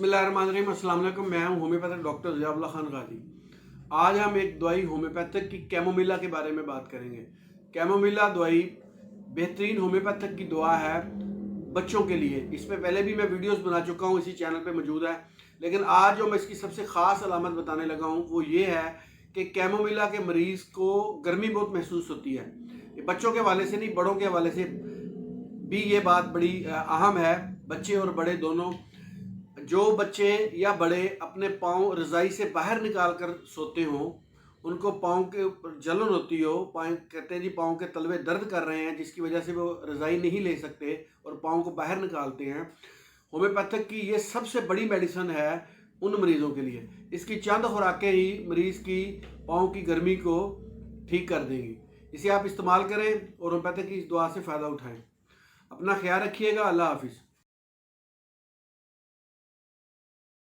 बिस्मिल्लाहिर्रहमानिर्रहीम, अस्सलाम वालेकुम। मैं हूं होम्योपैथिक डॉक्टर ज़ियाउल्लाह खान गाजी। आज हम एक दवाई होम्योपैथिक की कैमोमिला के बारे में बात करेंगे। कैमोमिला दवाई बेहतरीन होम्योपैथिक की दवा है बच्चों के लिए। इसमें पहले भी मैं वीडियोस बना चुका हूं, इसी चैनल पे मौजूद है। लेकिन आज जो मैं इसकी सबसे ख़ास अलामत बताने लगा हूं वो ये है कि कैमोमिला के मरीज़ को गर्मी बहुत महसूस होती है। ये बच्चों के हवाले से नहीं, बड़ों के हवाले से भी ये बात बड़ी अहम है। बच्चे और बड़े दोनों, जो बच्चे या बड़े अपने पाँव रज़ाई से बाहर निकाल कर सोते हों, उनको पाँव के ऊपर जलन होती हो, पाँव कहते हैं जी पाँव के तलवे दर्द कर रहे हैं, जिसकी वजह से वो रज़ाई नहीं ले सकते और पाँव को बाहर निकालते हैं, होम्योपैथिक की ये सबसे बड़ी मेडिसिन है उन मरीज़ों के लिए। इसकी चंद खुराकें ही मरीज़ की पाँव की गर्मी को ठीक कर देंगी। इसे आप इस्तेमाल करें और होम्योपैथिक की इस दुआ से फ़ायदा उठाएँ। अपना ख्याल रखिएगा। अल्लाह हाफ़िज़।